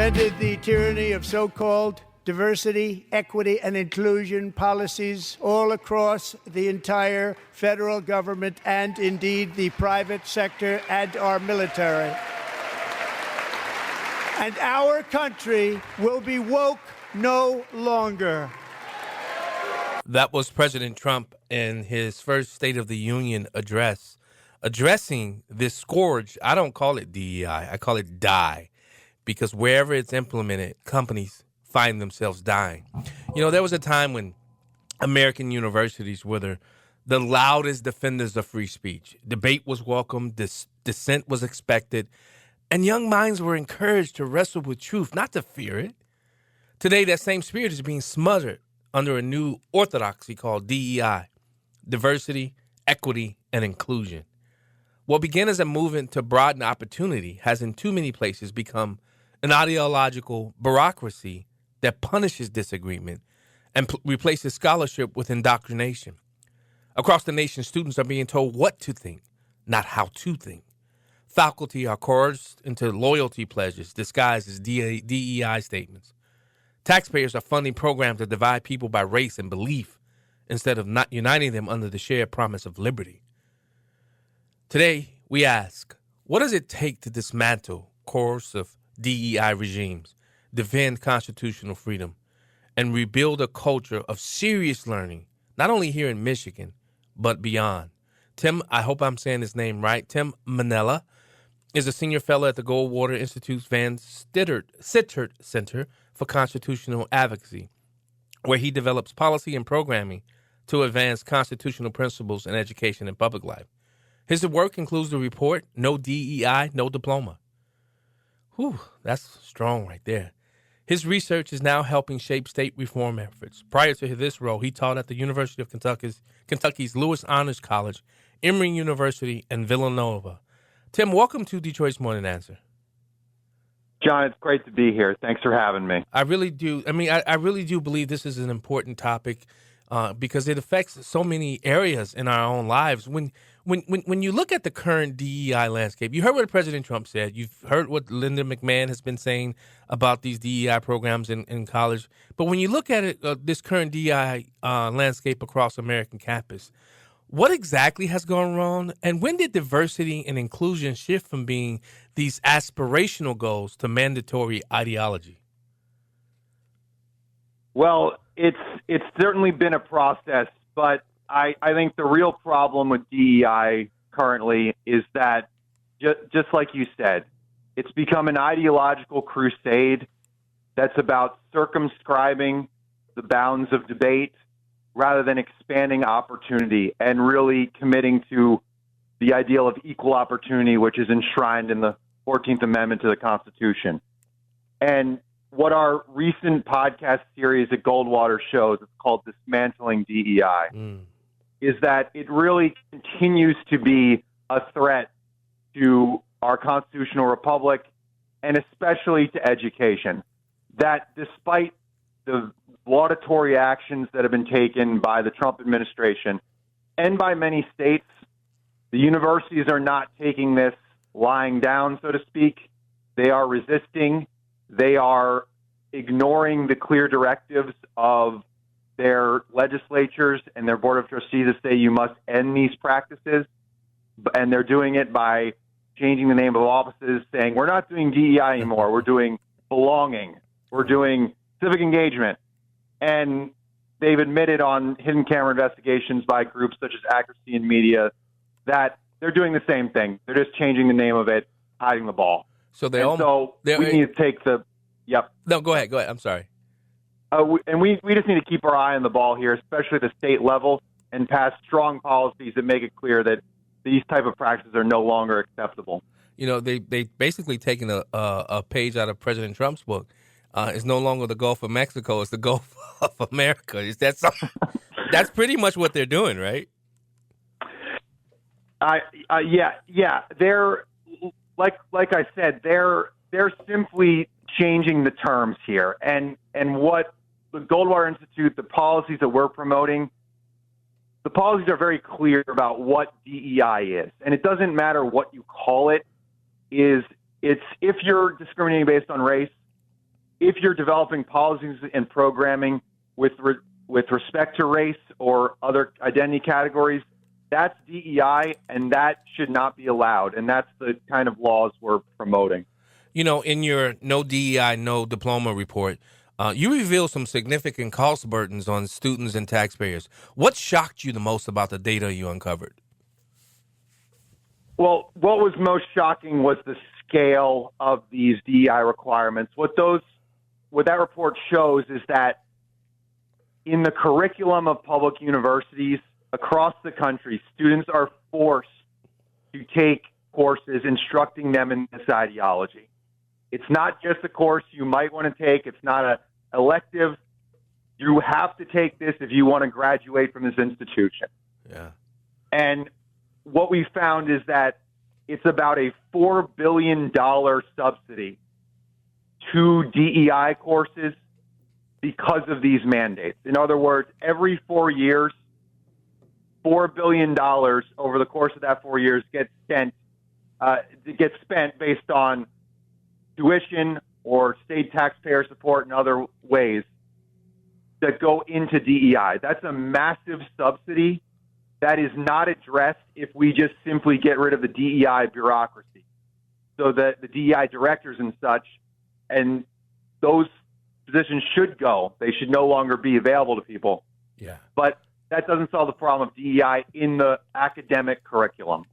ended the tyranny of so-called diversity, equity, and inclusion policies all across the entire federal government and indeed the private sector and our military. And our country will be woke no longer. That was President Trump in his first State of the Union address, addressing this scourge. I don't call it DEI, I call it die, because wherever it's implemented, companies find themselves dying. You know, there was a time when American universities were the loudest defenders of free speech. Debate was welcome, dissent was expected, and young minds were encouraged to wrestle with truth, not to fear it. Today, that same spirit is being smothered under a new orthodoxy called DEI, diversity, equity, and inclusion. What began as a movement to broaden opportunity has in too many places become an ideological bureaucracy that punishes disagreement and replaces scholarship with indoctrination. Across the nation, students are being told what to think, not how to think. Faculty are coerced into loyalty pledges disguised as DEI statements. Taxpayers are funding programs that divide people by race and belief instead of not uniting them under the shared promise of liberty. Today, we ask, what does it take to dismantle coercive DEI regimes, defend constitutional freedom, and rebuild a culture of serious learning, not only here in Michigan, but beyond? Tim, I hope I'm saying his name right, Tim Minella is a senior fellow at the Goldwater Institute's Van Sittert Center for Constitutional Advocacy, where he develops policy and programming to advance constitutional principles in education and public life. His work includes the report, No DEI, No Diploma. Whew, that's strong right there. His research is now helping shape state reform efforts. Prior to this role, he taught at the University of Kentucky's Lewis Honors College, Emory University, and Villanova. Tim, welcome to Detroit's Morning Answer. John, it's great to be here. Thanks for having me. I really do. I really do believe this is an important topic because it affects so many areas in our own lives. When you look at the current DEI landscape, you heard what President Trump said. You've heard what Linda McMahon has been saying about these DEI programs in college. But when you look at it, this current DEI landscape across American campus, what exactly has gone wrong? And when did diversity and inclusion shift from being these aspirational goals to mandatory ideology? Well, it's certainly been a process, but I think the real problem with DEI currently is that, just like you said, it's become an ideological crusade that's about circumscribing the bounds of debate rather than expanding opportunity and really committing to the ideal of equal opportunity, which is enshrined in the 14th Amendment to the Constitution. And what our recent podcast series at Goldwater shows, it's called Dismantling DEI, is that it really continues to be a threat to our constitutional republic and especially to education. That despite the laudatory actions that have been taken by the Trump administration and by many states, the universities are not taking this lying down, so to speak. They are resisting. They are ignoring the clear directives of their legislatures and their board of trustees to say you must end these practices. And they're doing it by changing the name of offices, saying we're not doing DEI anymore. We're doing belonging. We're doing civic engagement. And they've admitted on hidden camera investigations by groups such as Accuracy in Media that they're doing the same thing. They're just changing the name of it, hiding the ball. So we need to take the – yep. No, go ahead. I'm sorry. We just need to keep our eye on the ball here, especially at the state level, and pass strong policies that make it clear that these type of practices are no longer acceptable. You know, they basically taken a page out of President Trump's book. It's no longer the Gulf of Mexico; it's the Gulf of America. Is that something? That's pretty much what they're doing, right? Yeah. They're like I said, they're simply changing the terms here, and what the Goldwater Institute, the policies that we're promoting, the policies are very clear about what DEI is, and it doesn't matter what you call it. It's if you're discriminating based on race, if you're developing policies and programming with respect to race or other identity categories, that's DEI, and that should not be allowed. And that's the kind of laws we're promoting. You know, in your No DEI, No Diploma report, you reveal some significant cost burdens on students and taxpayers. What shocked you the most about the data you uncovered? Well, what was most shocking was the scale of these DEI requirements. What that report shows is that in the curriculum of public universities across the country, students are forced to take courses instructing them in this ideology. It's not just a course you might want to take. It's not an elective. You have to take this if you want to graduate from this institution. Yeah. And what we found is that it's about a $4 billion subsidy to DEI courses because of these mandates. In other words, every 4 years, $4 billion over the course of that 4 years gets spent based on tuition or state taxpayer support and other ways that go into DEI. That's a massive subsidy that is not addressed if we just simply get rid of the DEI bureaucracy. So that the DEI directors and such, and those positions should go. They should no longer be available to people. Yeah. But that doesn't solve the problem of DEI in the academic curriculum.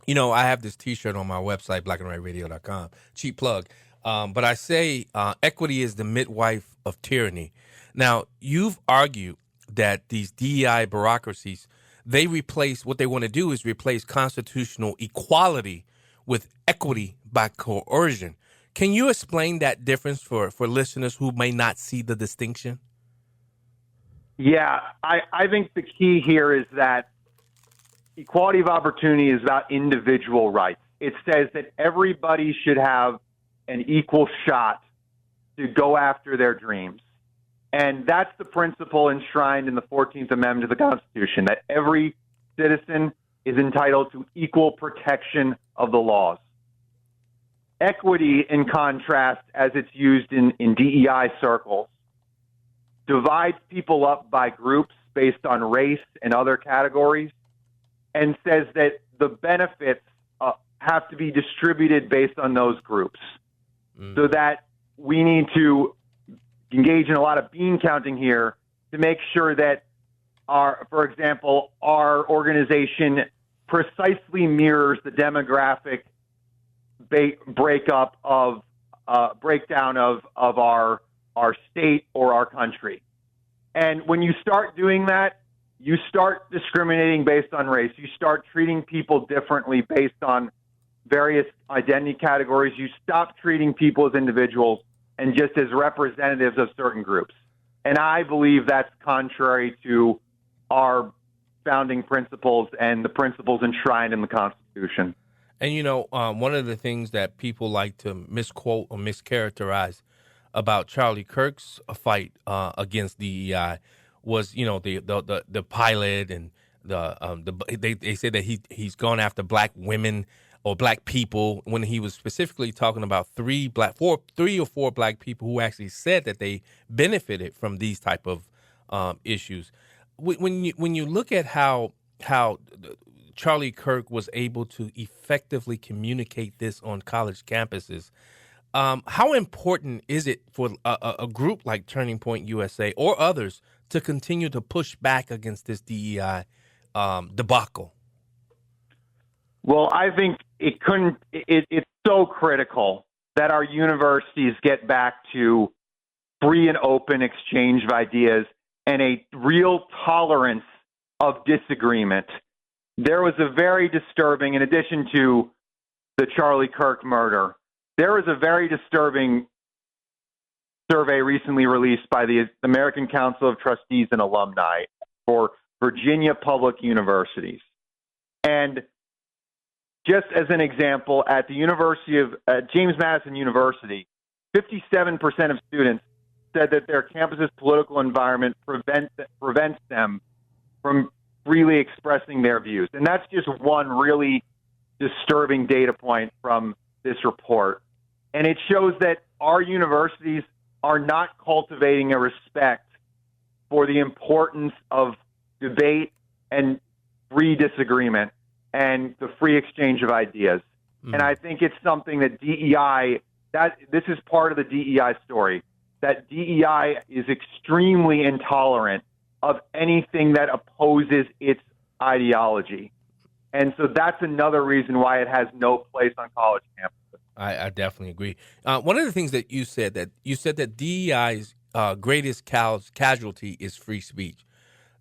You know, I have this T-shirt on my website, blackandwhiteradio.com. Cheap plug. But I say equity is the midwife of tyranny. Now, you've argued that these DEI bureaucracies, they replace, what they want to do is replace constitutional equality with equity by coercion. Can you explain that difference for listeners who may not see the distinction? Yeah, I think the key here is that equality of opportunity is about individual rights. It says that everybody should have an equal shot to go after their dreams. And that's the principle enshrined in the 14th Amendment to the Constitution, that every citizen is entitled to equal protection of the laws. Equity, in contrast, as it's used in DEI circles, divides people up by groups based on race and other categories, and says that the benefits have to be distributed based on those groups. So that we need to engage in a lot of bean counting here to make sure that for example, our organization precisely mirrors the demographic breakdown of our state or our country. And when you start doing that, you start discriminating based on race. You start treating people differently based on various identity categories. You stop treating people as individuals and just as representatives of certain groups. And I believe that's contrary to our founding principles and the principles enshrined in the Constitution. And, you know, one of the things that people like to misquote or mischaracterize about Charlie Kirk's fight against DEI was, you know, the pilot and they say that he's gone after black women or black people when he was specifically talking about three or four black people who actually said that they benefited from these type of issues. When you look at how Charlie Kirk was able to effectively communicate this on college campuses, how important is it for a group like Turning Point USA or others to continue to push back against this DEI debacle? Well, I think it's so critical that our universities get back to free and open exchange of ideas and a real tolerance of disagreement. There was a very disturbing, in addition to the Charlie Kirk murder, there was a very disturbing survey recently released by the American Council of Trustees and Alumni for Virginia public universities. And just as an example, at the University of James Madison University, 57% of students said that their campus's political environment prevents them from freely expressing their views. And that's just one really disturbing data point from this report. And it shows that our universities are not cultivating a respect for the importance of debate and free disagreement and the free exchange of ideas. And I think it's something that this is part of the DEI story, that DEI is extremely intolerant of anything that opposes its ideology. And so that's another reason why it has no place on college campuses. I definitely agree. One of the things that you said that DEI's greatest casualty is free speech.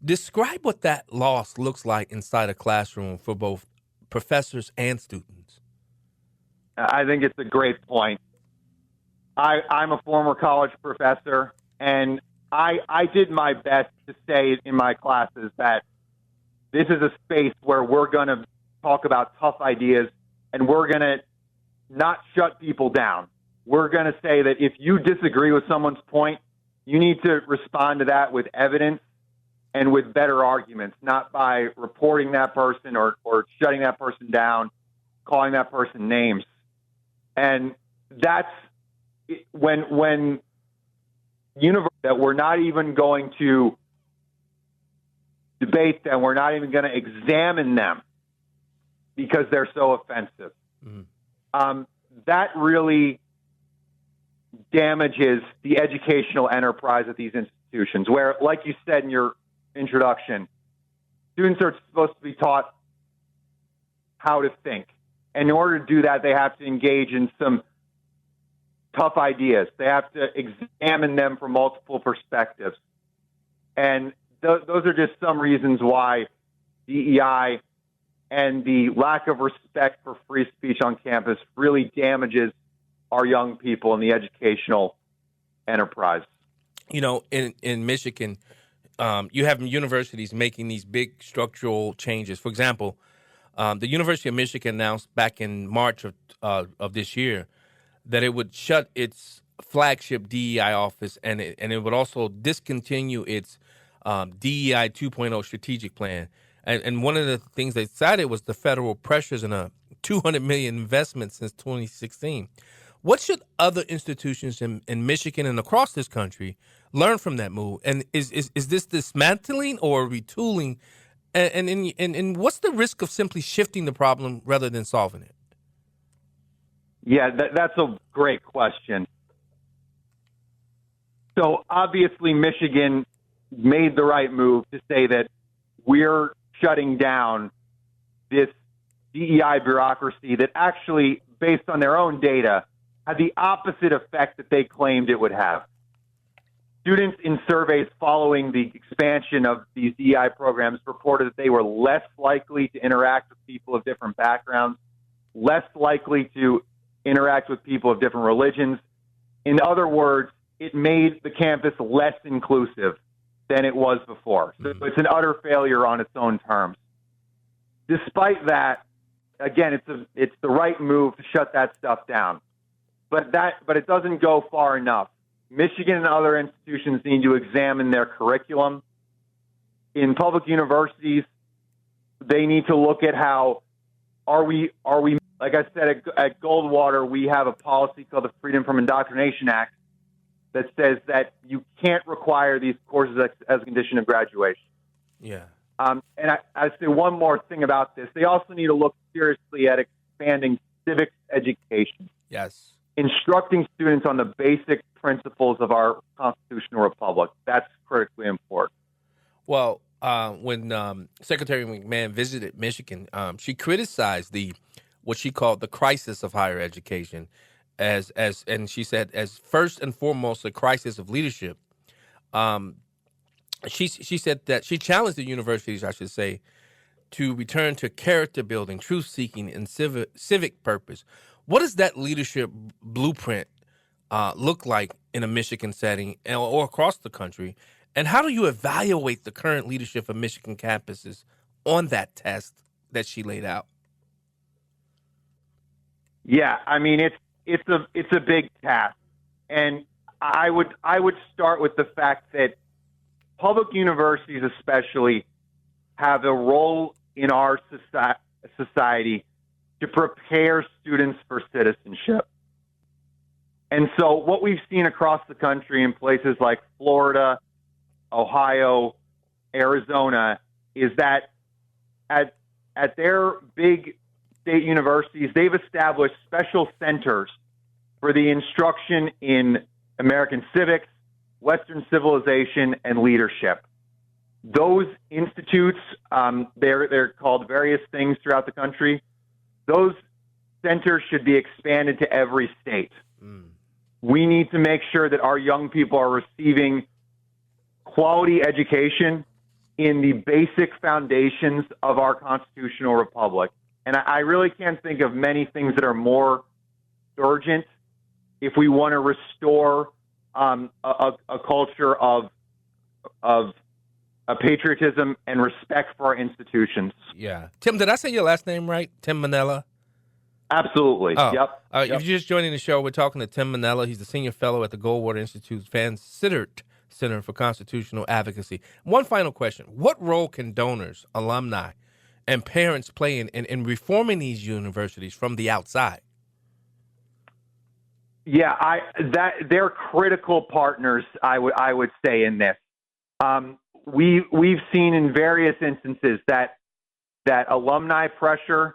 Describe what that loss looks like inside a classroom for both professors and students. I think it's a great point. I'm a former college professor, and I did my best to say in my classes that this is a space where we're going to talk about tough ideas, and we're going to not shut people down. We're going to say that if you disagree with someone's point, you need to respond to that with evidence and with better arguments, not by reporting that person or shutting that person down, calling that person names. And that's when that we're not even going to debate them, we're not even going to examine them because they're so offensive. That really damages the educational enterprise at these institutions where, like you said in your introduction, students are supposed to be taught how to think. And in order to do that, they have to engage in some tough ideas. They have to examine them from multiple perspectives. And those are just some reasons why DEI and the lack of respect for free speech on campus really damages our young people in the educational enterprise. You know, in Michigan, you have universities making these big structural changes. For example, the University of Michigan announced back in March of this year that it would shut its flagship DEI office and it would also discontinue its DEI 2.0 strategic plan. And one of the things they cited was the federal pressures and a $200 million investment since 2016. What should other institutions in Michigan and across this country learn from that move? And is this dismantling or retooling? And what's the risk of simply shifting the problem rather than solving it? Yeah, that's a great question. So obviously Michigan made the right move to say that we're shutting down this DEI bureaucracy that actually, based on their own data, had the opposite effect that they claimed it would have. Students in surveys following the expansion of these DEI programs reported that they were less likely to interact with people of different backgrounds, less likely to interact with people of different religions. In other words, it made the campus less inclusive than it was before. So it's an utter failure on its own terms. Despite that, again, it's the right move to shut that stuff down. But it doesn't go far enough. Michigan and other institutions need to examine their curriculum. In public universities, they need to look at how are we like I said, at Goldwater, we have a policy called the Freedom from Indoctrination Act that says that you can't require these courses as a condition of graduation. Yeah. And I say one more thing about this. They also need to look seriously at expanding civics education. Yes. Instructing students on the basic principles of our constitutional republic. That's critically important. Well, when Secretary McMahon visited Michigan, she criticized what she called the crisis of higher education and she said as first and foremost a crisis of leadership. She said that she challenged the universities, I should say, to return to character building, truth seeking, and civic purpose. What does that leadership blueprint look like in a Michigan setting or across the country? And how do you evaluate the current leadership of Michigan campuses on that test that she laid out? Yeah, I mean it's a big task, and I would start with the fact that public universities, especially, have a role in our society to prepare students for citizenship. And so what we've seen across the country in places like Florida, Ohio, Arizona, is that at their big state universities, they've established special centers for the instruction in American civics, Western civilization, and leadership. Those institutes, they're called various things throughout the country. Those centers should be expanded to every state. We need to make sure that our young people are receiving quality education in the basic foundations of our constitutional republic. And I really can't think of many things that are more urgent if we want to restore a culture of patriotism and respect for our institutions. Yeah. Tim, did I say your last name right? Tim Minella? Absolutely. Oh. Yep. If you're just joining the show, we're talking to Tim Minella. He's the senior fellow at the Goldwater Institute's Van Sittert Center for Constitutional Advocacy. One final question. What role can donors, alumni, and parents play in reforming these universities from the outside? Yeah, they're critical partners, I would say, in this. We've seen in various instances that alumni pressure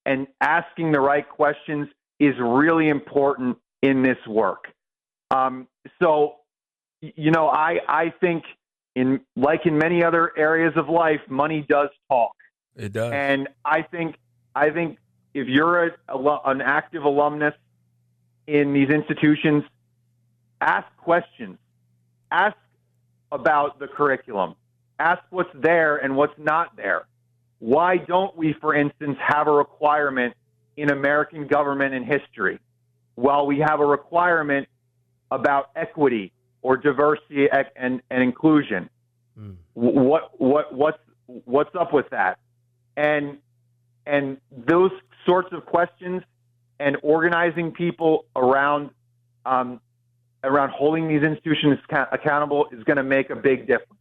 and asking the right questions is really important in this work. So, I think in many other areas of life, money does talk. It does. And I think if you're an active alumnus in these institutions, ask questions. Ask about the curriculum. Ask what's there and what's not there. Why don't we, for instance, have a requirement in American government and history, while we have a requirement about equity or diversity and inclusion? What's up with that? And those sorts of questions and organizing people around holding these institutions accountable is going to make a big difference.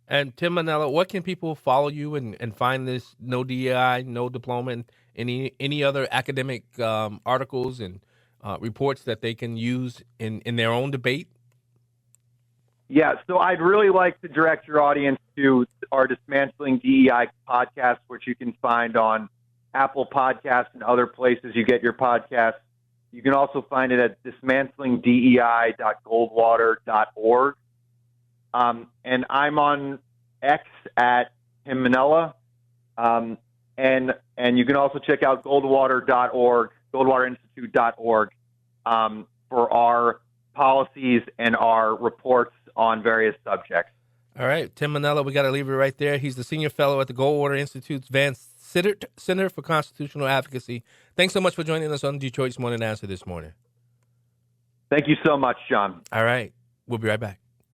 And Tim Minella, what can people follow you and find this No DEI, No Diploma, and any other academic articles and reports that they can use in their own debate? Yeah, so I'd really like to direct your audience to our Dismantling DEI podcast, which you can find on Apple Podcasts and other places you get your podcasts. You can also find it at dismantlingdei.goldwater.org. And I'm on X at Tim Minella. And you can also check out goldwater.org, goldwaterinstitute.org, for our policies and our reports on various subjects. All right, Tim Minella, we got to leave it right there. He's the senior fellow at the Goldwater Institute's Van Sittert Center for Constitutional Advocacy. Thanks so much for joining us on Detroit's Morning Answer this morning. Thank you so much, John. All right, we'll be right back.